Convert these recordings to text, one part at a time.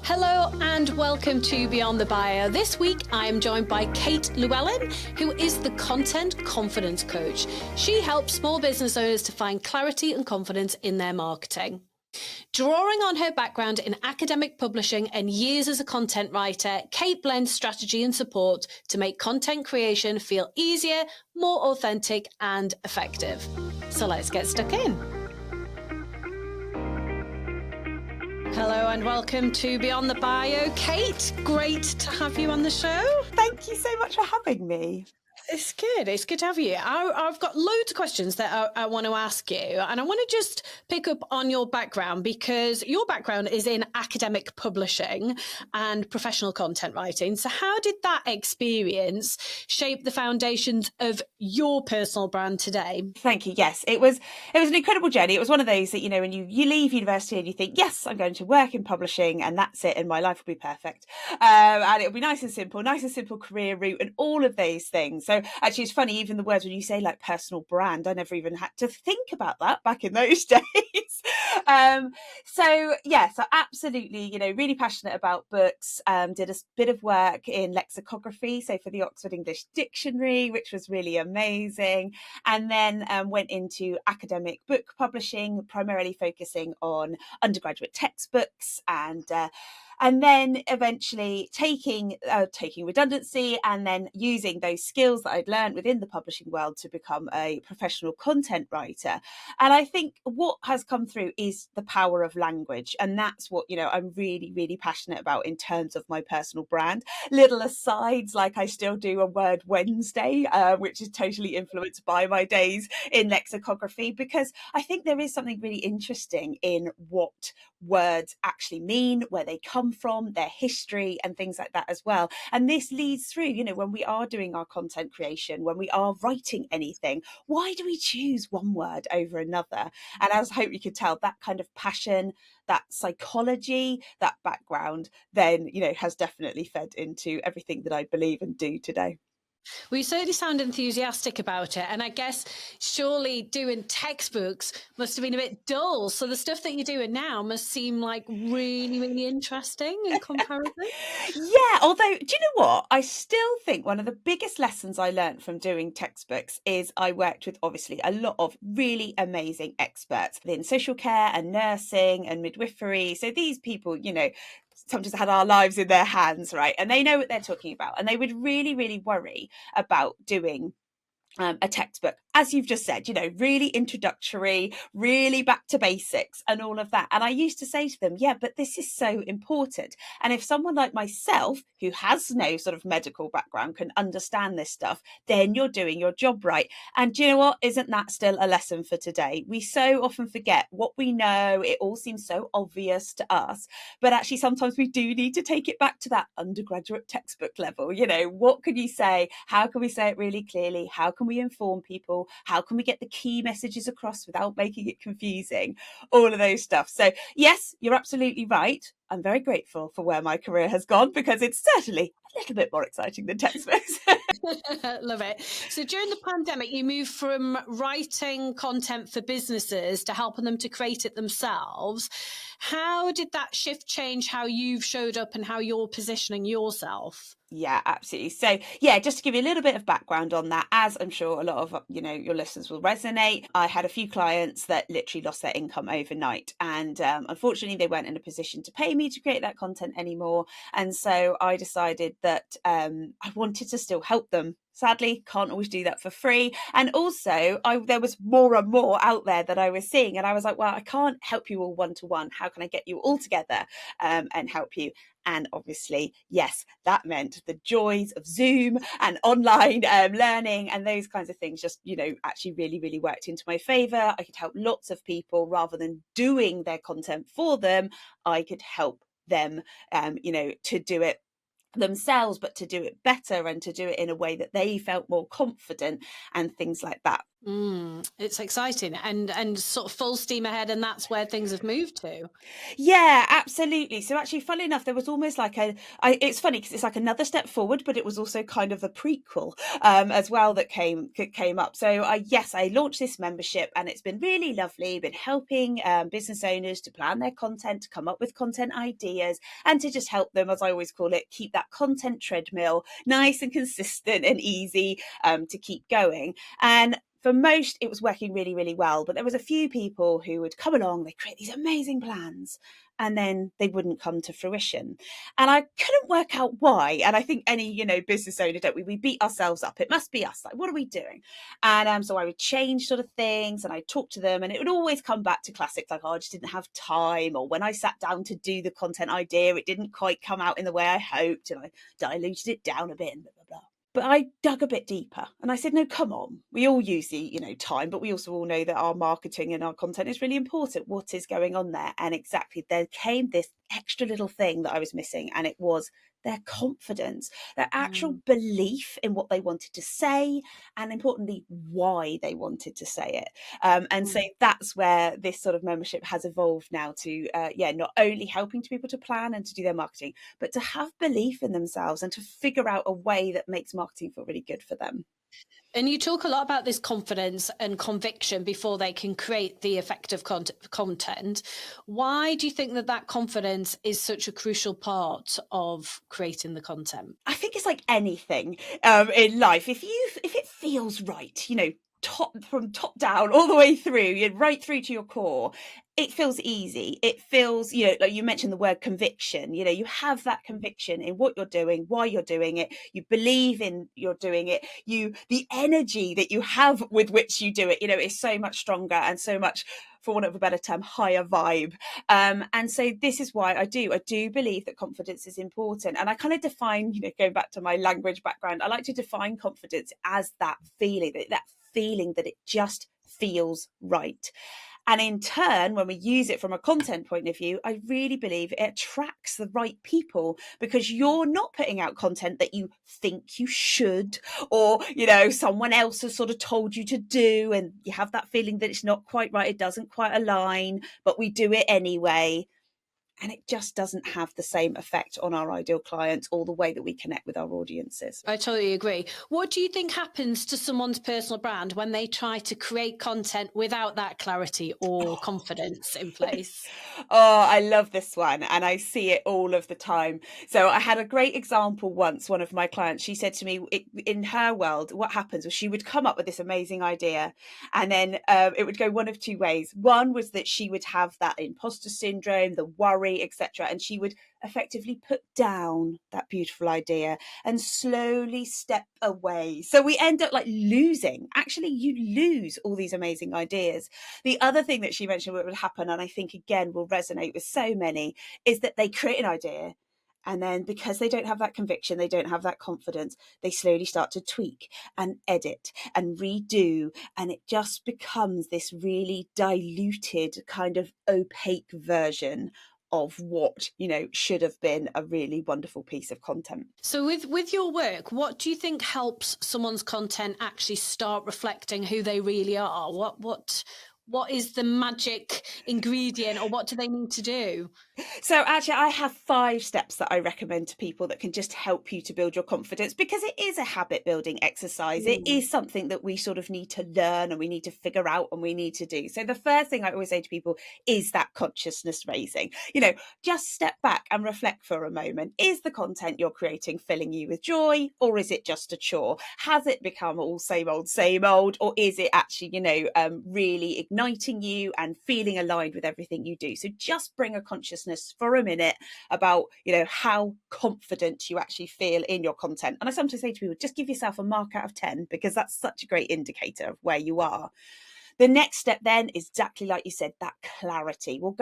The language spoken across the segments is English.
Hello and welcome to Beyond the Bio. This week I am joined by Kate Llewellyn, who is the Content Confidence Coach. She helps small business owners to find clarity and confidence in their marketing. Drawing on her background in academic publishing and years as a content writer, Kate blends strategy and support to make content creation feel easier, more authentic and effective. So let's get stuck in. Hello and welcome to Beyond the Bio. Kate, great to have you on the show. Thank you so much for having me. It's good. It's good to have you. I've got loads of questions that I want to ask you. And I want to just pick up on your background because your background is in academic publishing and professional content writing. So how did that experience shape the foundations of your personal brand today? Thank you. Yes, it was an incredible journey. It was one of those that, you know, when you leave university and you think, yes, I'm going to work in publishing and that's it and my life will be perfect. And it'll be nice and simple career route and all of those things. So actually it's funny, even the words when you say like personal brand, I never even had to think about that back in those days. So yes, I absolutely, really passionate about books. Did a bit of work in lexicography, so for the Oxford English Dictionary, which was really amazing. And then went into academic book publishing, primarily focusing on undergraduate textbooks and then eventually taking redundancy and then using those skills that I'd learned within the publishing world to become a professional content writer. And I think what has come through is the power of language. And that's what, I'm really, really passionate about in terms of my personal brand. Little asides, like I still do a Word Wednesday, which is totally influenced by my days in lexicography, because I think there is something really interesting in what words actually mean, where they come from, their history and things like that as well. And this leads through, when we are doing our content creation, when we are writing anything, why do we choose one word over another? And as I hope you could tell, that kind of passion, that psychology, that background, then, has definitely fed into everything that I believe and do today. Well, you certainly sound enthusiastic about it. And I guess surely doing textbooks must have been a bit dull. So the stuff that you're doing now must seem like really, really interesting in comparison. Yeah, although, do you know what? I still think one of the biggest lessons I learned from doing textbooks is I worked with obviously a lot of really amazing experts in social care and nursing and midwifery. So these people, sometimes had our lives in their hands, right? And they know what they're talking about. And they would really, really worry about doing a textbook, as you've just said, really introductory, really back to basics and all of that. And I used to say to them, yeah, but this is so important. And if someone like myself, who has no sort of medical background, can understand this stuff, then you're doing your job right. And do you know what? Isn't that still a lesson for today? We so often forget what we know. It all seems so obvious to us. But actually, sometimes we do need to take it back to that undergraduate textbook level. What can you say? How can we say it really clearly? How can we inform people? How can we get the key messages across without making it confusing? All of those stuff. So yes, you're absolutely right. I'm very grateful for where my career has gone because it's certainly a little bit more exciting than textbooks. Love it. So during the pandemic, you moved from writing content for businesses to helping them to create it themselves. How did that shift change how you've showed up and how you're positioning yourself? Yeah, absolutely. So yeah, just to give you a little bit of background on that, as I'm sure a lot of, your listeners will resonate, I had a few clients that literally lost their income overnight. And unfortunately, they weren't in a position to pay me to create that content anymore. And so I decided that I wanted to still help them. Sadly, can't always do that for free. And also, there was more and more out there that I was seeing. And I was like, well, I can't help you all one-to-one. How can I get you all together and help you? And obviously, yes, that meant the joys of Zoom and online learning and those kinds of things just, actually really, really worked into my favor. I could help lots of people rather than doing their content for them. I could help them, to do it themselves, but to do it better and to do it in a way that they felt more confident and things like that. It's exciting and sort of full steam ahead, and that's where things have moved to. Yeah, absolutely. So actually, funnily enough, there was almost like it's funny because it's like another step forward, but it was also kind of the prequel as well that came up. So I launched this membership, and it's been really lovely. Been helping business owners to plan their content, to come up with content ideas, and to just help them, as I always call it, keep that content treadmill nice and consistent and easy to keep going. And for most, it was working really, really well. But there was a few people who would come along, they create these amazing plans, and then they wouldn't come to fruition. And I couldn't work out why. And I think any, business owner, don't we? We beat ourselves up. It must be us. Like, what are we doing? And so I would change sort of things, and I'd talk to them, and it would always come back to classics like, oh, I just didn't have time. Or when I sat down to do the content idea, it didn't quite come out in the way I hoped, and I diluted it down a bit, and blah, blah, blah. But I dug a bit deeper, and I said, no, come on. We all use the, time, but we also all know that our marketing and our content is really important. What is going on there? And exactly, there came this extra little thing that I was missing, and it was their confidence, their actual belief in what they wanted to say, and importantly, why they wanted to say it. And so that's where this sort of membership has evolved now to, not only helping to people to plan and to do their marketing, but to have belief in themselves and to figure out a way that makes marketing feel really good for them. And you talk a lot about this confidence and conviction before they can create the effective content. Why do you think that confidence is such a crucial part of creating the content? I think it's like anything in life. If it feels right, from top down all the way through, right through to your core, it feels easy. It feels, like you mentioned the word conviction. You have that conviction in what you're doing, why you're doing it. You believe in you're doing it. The energy that you have with which you do it, is so much stronger and so much, for want of a better term, higher vibe. And so this is why I do believe that confidence is important. And I kind of define, going back to my language background, I like to define confidence as that feeling that it just feels right. And in turn, when we use it from a content point of view, I really believe it attracts the right people, because you're not putting out content that you think you should, or, someone else has sort of told you to do, and you have that feeling that it's not quite right, it doesn't quite align, but we do it anyway. And it just doesn't have the same effect on our ideal clients or the way that we connect with our audiences. I totally agree. What do you think happens to someone's personal brand when they try to create content without that clarity or confidence in place? Oh, I love this one, and I see it all of the time. So I had a great example once. One of my clients, she said to me, in her world, what happens was she would come up with this amazing idea, and then it would go one of two ways. One was that she would have that imposter syndrome, the worry, etc., and she would effectively put down that beautiful idea and slowly step away. So we end up like losing. Actually, you lose all these amazing ideas. The other thing that she mentioned what would happen, and I think again will resonate with so many, is that they create an idea, and then because they don't have that conviction, they don't have that confidence, they slowly start to tweak and edit and redo, and it just becomes this really diluted kind of opaque version of what should have been a really wonderful piece of content. So with your work, what do you think helps someone's content actually start reflecting who they really are? What is the magic ingredient, or what do they need to do? So actually, I have 5 steps that I recommend to people that can just help you to build your confidence, because it is a habit building exercise. It is something that we sort of need to learn, and we need to figure out, and we need to do. So the first thing I always say to people is that consciousness raising. Just step back and reflect for a moment. Is the content you're creating filling you with joy, or is it just a chore? Has it become all same old, or is it actually, really igniting you and feeling aligned with everything you do? So just bring a consciousness for a minute about how confident you actually feel in your content. And I sometimes say to people, just give yourself a mark out of 10, because that's such a great indicator of where you are. The next step then is exactly like you said, that clarity. Well,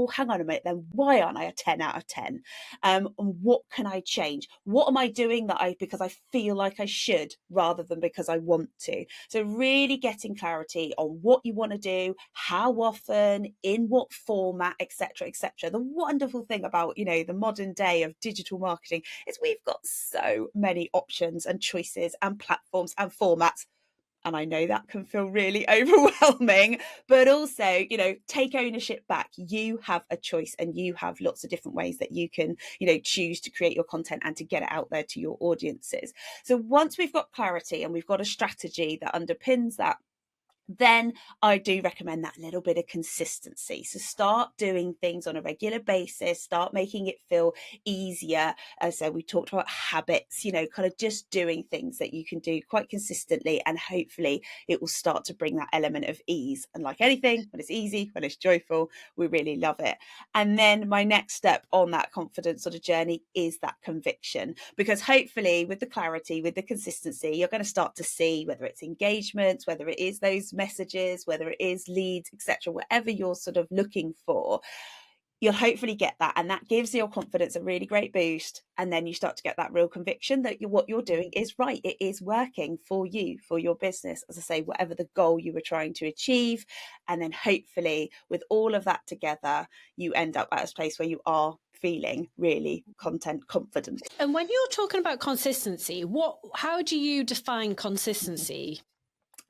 hang on a minute, then why aren't I a 10 out of 10? And what can I change? What am I doing because I feel like I should, rather than because I want to? So really getting clarity on what you want to do, how often, in what format, etc., etc. The wonderful thing about, the modern day of digital marketing is we've got so many options and choices and platforms and formats. And I know that can feel really overwhelming, but also, take ownership back. You have a choice and you have lots of different ways that you can, choose to create your content and to get it out there to your audiences. So once we've got clarity and we've got a strategy that underpins that, then I do recommend that little bit of consistency. So start doing things on a regular basis, start making it feel easier. As I said, we talked about habits, kind of just doing things that you can do quite consistently, and hopefully it will start to bring that element of ease. And like anything, when it's easy, when it's joyful, we really love it. And then my next step on that confidence sort of journey is that conviction, because hopefully with the clarity, with the consistency, you're going to start to see whether it's engagements, whether it is those messages, whether it is leads, etc., whatever you're sort of looking for, you'll hopefully get that, and that gives your confidence a really great boost. And then you start to get that real conviction that what you're doing is right, it is working for you, for your business, as I say, whatever the goal you were trying to achieve. And then hopefully with all of that together, you end up at a place where you are feeling really content confident. And when you're talking about consistency, how do you define consistency?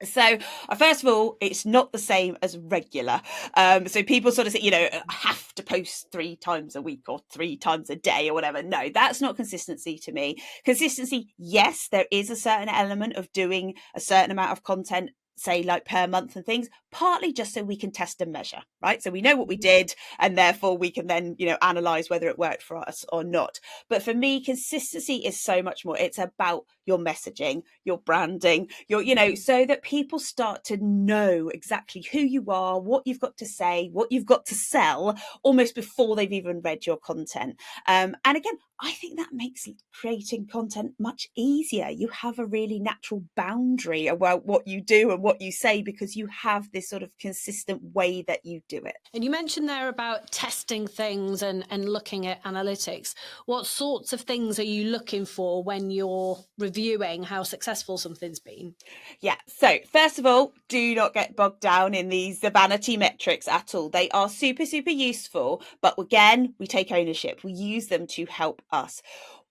So first of all, it's not the same as regular. So people sort of say, I have to post 3 times a week or 3 times a day or whatever. No, that's not consistency to me. Consistency, yes, there is a certain element of doing a certain amount of content, say like per month and things, partly just so we can test and measure, right? So we know what we did, and therefore we can then, analyze whether it worked for us or not. But for me, consistency is so much more. It's about your messaging, your branding, so that people start to know exactly who you are, what you've got to say, what you've got to sell, almost before they've even read your content. And again, I think that makes creating content much easier. You have a really natural boundary about what you do and what you say, because you have this sort of consistent way that you do it. And you mentioned there about testing things and looking at analytics. What sorts of things are you looking for when you're reviewing how successful something's been? Yeah. So first of all, do not get bogged down in these vanity metrics at all. They are super, super useful. But again, we take ownership. We use them to help us.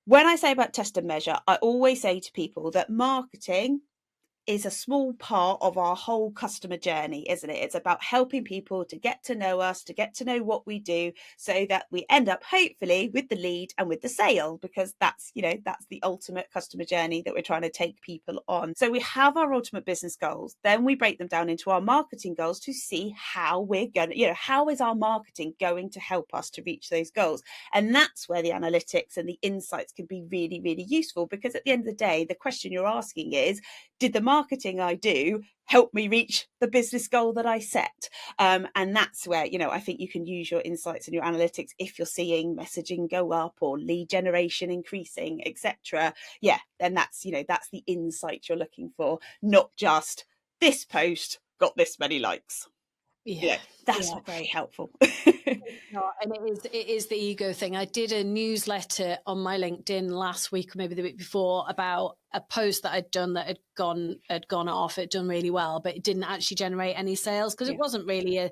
When I say about test and measure, I always say to people that marketing is a small part of our whole customer journey, isn't it? It's about helping people to get to know us, to get to know what we do, so that we end up hopefully with the lead and with the sale, because that's the ultimate customer journey that we're trying to take people on. So we have our ultimate business goals, then we break them down into our marketing goals to see how we're going to, how is our marketing going to help us to reach those goals? And that's where the analytics and the insights can be really, really useful, because at the end of the day, the question you're asking is, did the marketing I do help me reach the business goal that I set? And that's where, I think you can use your insights and your analytics. If you're seeing messaging go up or lead generation increasing, etc., then that's the insight you're looking for, not just this post got this many likes. That's not very helpful. No, and it is the ego thing. I did a newsletter on my LinkedIn last week, or maybe the week before, about a post that I'd done that had gone off. It'd done really well, but it didn't actually generate any sales, because it wasn't really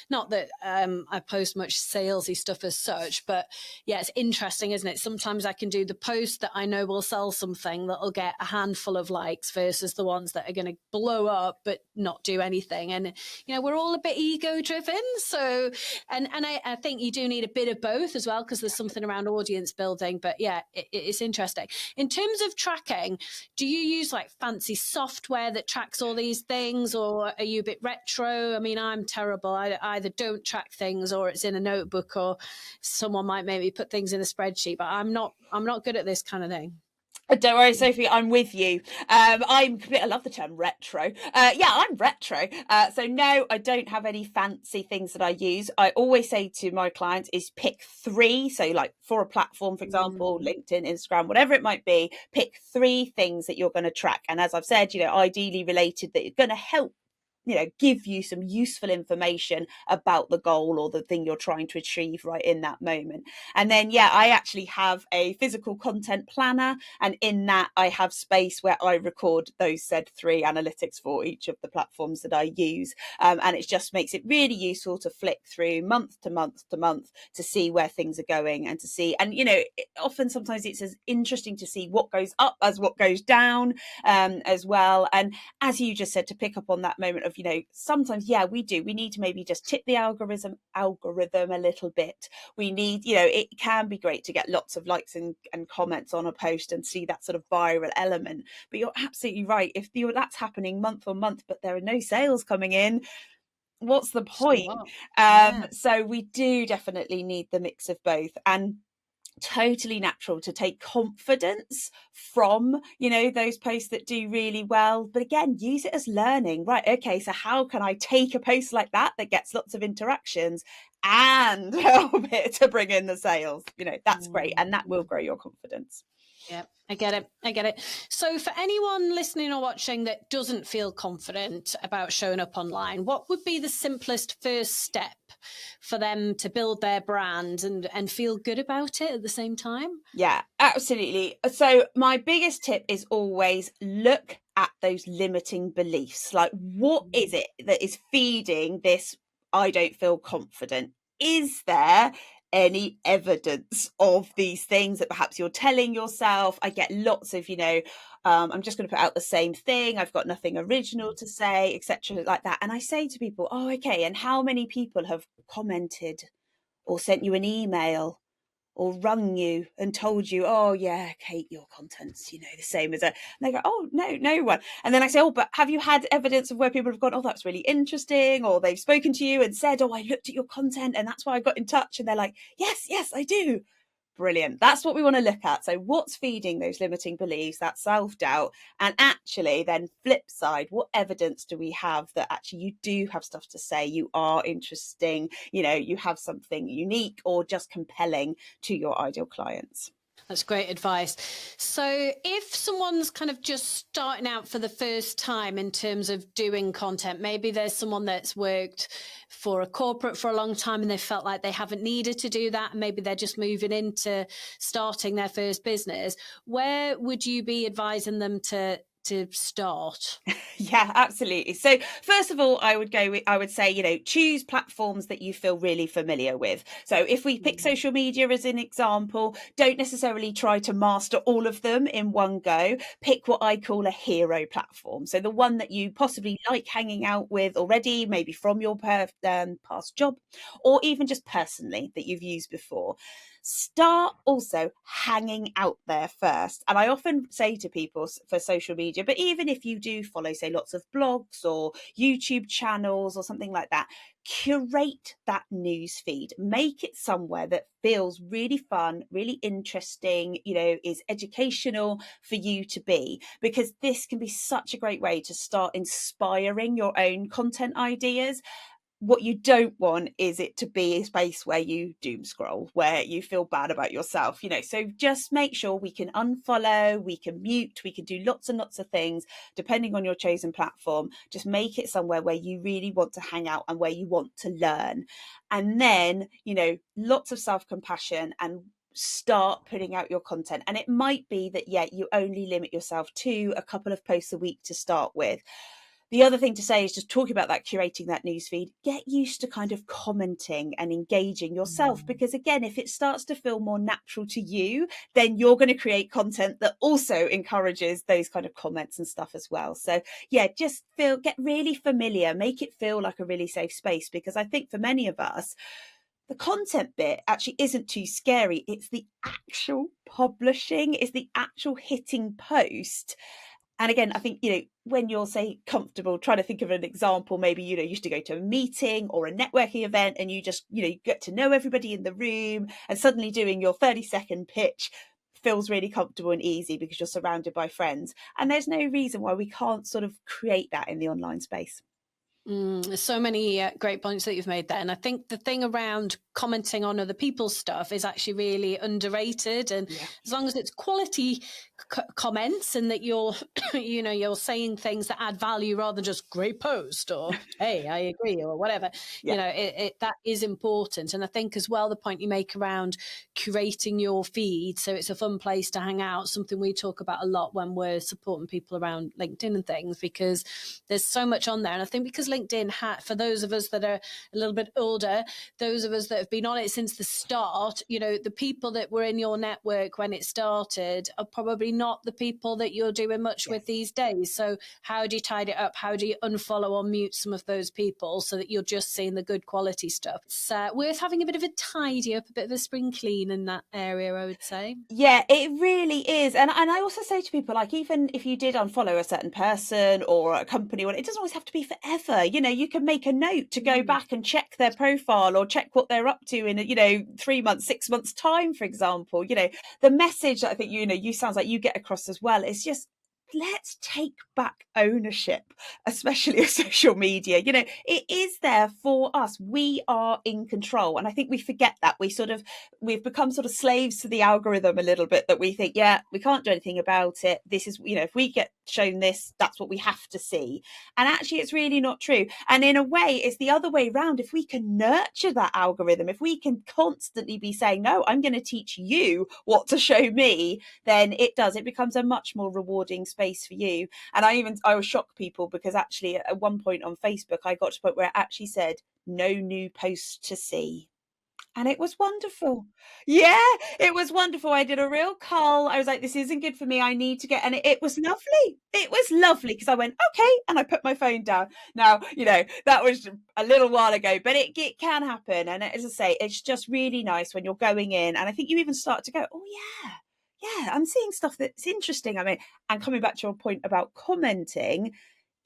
not that I post much salesy stuff as such, but it's interesting, isn't it? Sometimes I can do the post that I know will sell something that'll get a handful of likes versus the ones that are going to blow up but not do anything. And we're all a bit ego driven, so and I think you do need a bit of both as well, because there's something around audience building. But it's interesting in terms of tracking. Do you use like fancy software that tracks all these things, or are you a bit retro? I mean, I'm terrible. I either don't track things, or it's in a notebook, or someone might maybe put things in a spreadsheet, but I'm not good at this kind of thing. Don't worry, Sophie, I'm with you. I love the term retro. I'm retro. So no, I don't have any fancy things that I use. I always say to my clients is pick 3. So like for a platform, for example, LinkedIn, Instagram, whatever it might be, pick 3 things that you're going to track. And as I've said, ideally related, that you're going to help give you some useful information about the goal or the thing you're trying to achieve right in that moment. And then, I actually have a physical content planner, and in that I have space where I record those said 3 analytics for each of the platforms that I use. And it just makes it really useful to flick through month to month to month to see where things are going, and to see, and often sometimes it's as interesting to see what goes up as what goes down, as well. And as you just said, to pick up on that moment of, sometimes, we need to maybe just tip the algorithm a little bit. We need, it can be great to get lots of likes and comments on a post and see that sort of viral element. But you're absolutely right. If that's happening month on month, but there are no sales coming in, what's the point? So we do definitely need the mix of both. And totally natural to take confidence from those posts that do really well, but again, use it as learning. Right, okay, so how can I take a post like that gets lots of interactions and help it to bring in the sales? That's great, and that will grow your confidence. Yeah, I get it. So for anyone listening or watching that doesn't feel confident about showing up online, what would be the simplest first step for them to build their brand and feel good about it at the same time? Yeah, absolutely. So my biggest tip is always look at those limiting beliefs. Like, what is it that is feeding this I don't feel confident? Is there any evidence of these things that perhaps you're telling yourself? I get lots of, I'm just going to put out the same thing. I've got nothing original to say, etc., like that. And I say to people, oh, okay, and how many people have commented or sent you an email or rung you and told you, oh yeah, Kate, your content's, the same as a, and they go, oh no one. And then I say, oh, but have you had evidence of where people have gone, oh, that's really interesting, or they've spoken to you and said, oh, I looked at your content and that's why I got in touch? And they're like, yes, I do. Brilliant. That's what we want to look at. So what's feeding those limiting beliefs, that self-doubt? And actually then flip side, what evidence do we have that actually you do have stuff to say, you are interesting, you have something unique or just compelling to your ideal clients? That's great advice. So if someone's kind of just starting out for the first time in terms of doing content, maybe there's someone that's worked for a corporate for a long time and they felt like they haven't needed to do that, and maybe they're just moving into starting their first business, where would you be advising them to start? Yeah, absolutely. So first of all, I would say, choose platforms that you feel really familiar with. So if we pick social media as an example, don't necessarily try to master all of them in one go. Pick what I call a hero platform. So the one that you possibly like hanging out with already, maybe from your past job, or even just personally that you've used before. Start also hanging out there first. And I often say to people for social media, but even if you do follow, say, lots of blogs or YouTube channels or something like that, curate that news feed. Make it somewhere that feels really fun, really interesting, is educational for you to be, because this can be such a great way to start inspiring your own content ideas. What you don't want is it to be a space where you doom scroll, where you feel bad about yourself, so just make sure we can unfollow, we can mute, we can do lots and lots of things depending on your chosen platform. Just make it somewhere where you really want to hang out and where you want to learn. And then, lots of self-compassion and start putting out your content. And it might be that, you only limit yourself to a couple of posts a week to start with. The other thing to say is just talking about that, curating that newsfeed, get used to kind of commenting and engaging yourself, because again, if it starts to feel more natural to you, then you're going to create content that also encourages those kind of comments and stuff as well. So just get really familiar, make it feel like a really safe space, because I think for many of us, the content bit actually isn't too scary. It's the actual publishing, it's the actual hitting post. And again, I think, when you're, say, comfortable, trying to think of an example, maybe, you used to go to a meeting or a networking event and you just, you get to know everybody in the room, and suddenly doing your 30-second pitch feels really comfortable and easy because you're surrounded by friends. And there's no reason why we can't sort of create that in the online space. There's so many great points that you've made there. And I think the thing around commenting on other people's stuff is actually really underrated. And as long as it's quality comments and that you're, you're saying things that add value rather than just great post or, hey, I agree or whatever, that is important. And I think as well, the point you make around curating your feed so it's a fun place to hang out, something we talk about a lot when we're supporting people around LinkedIn and things, because there's so much on there. And I think because LinkedIn, for those of us that are a little bit older, those of us that have been on it since the start, the people that were in your network when it started are probably not the people that you're doing much with these days. So how do you tidy it up? How do you unfollow or mute some of those people so that you're just seeing the good quality stuff? It's worth having a bit of a tidy up, a bit of a spring clean in that area, I would say. Yeah, it really is. And I also say to people, like, even if you did unfollow a certain person or a company, it doesn't always have to be forever. You can make a note to go back and check their profile or check what they're up to in, 3 months, 6 months time, for example. The message that I think, you sounds like you get across as well is just, let's take back ownership, especially of social media. It is there for us. We are in control. And I think we forget that. We've become sort of slaves to the algorithm a little bit, that we think, we can't do anything about it. This is, if we get shown this, that's what we have to see. And actually, it's really not true. And in a way, it's the other way around. If we can nurture that algorithm, if we can constantly be saying, no, I'm going to teach you what to show me, then it becomes a much more rewarding space for you. And I was shocked people, because actually at one point on Facebook, I got to the point where it actually said, no new posts to see. And it was wonderful. Yeah, it was wonderful. I did a real cull. I was like, this isn't good for me. I need to and it was lovely. It was lovely, because I went, okay. And I put my phone down. Now, that was a little while ago, but it can happen. And as I say, it's just really nice when you're going in. And I think you even start to go, oh yeah, I'm seeing stuff that's interesting. I mean, and coming back to your point about commenting,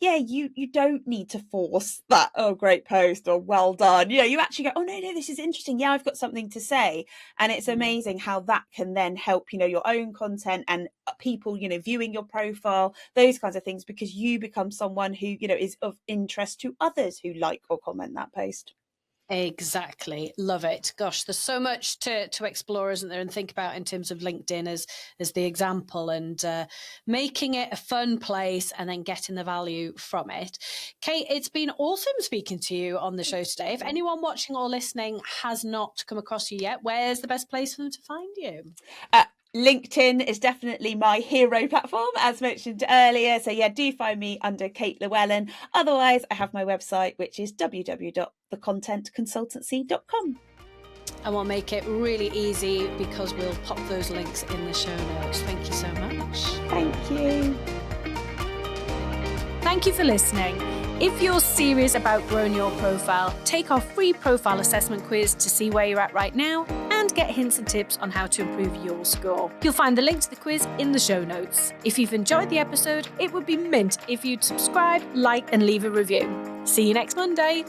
you don't need to force that, oh, great post or well done. You actually go, oh, no, this is interesting. Yeah, I've got something to say. And it's amazing how that can then help, your own content and people, viewing your profile, those kinds of things, because you become someone who, is of interest to others who like or comment that post. Exactly. Love it. Gosh, there's so much to explore, isn't there, and think about in terms of LinkedIn as the example, and making it a fun place and then getting the value from it. Kate, it's been awesome speaking to you on the show today. If anyone watching or listening has not come across you yet, where's the best place for them to find you? LinkedIn is definitely my hero platform, as mentioned earlier. So do find me under Kate Llewellyn. Otherwise, I have my website, which is www.thecontentconsultancy.com. And we'll make it really easy, because we'll pop those links in the show notes. Thank you so much. Thank you. Thank you for listening. If you're serious about growing your profile, take our free profile assessment quiz to see where you're at right now and get hints and tips on how to improve your score. You'll find the link to the quiz in the show notes. If you've enjoyed the episode, it would be mint if you'd subscribe, like, and leave a review. See you next Monday.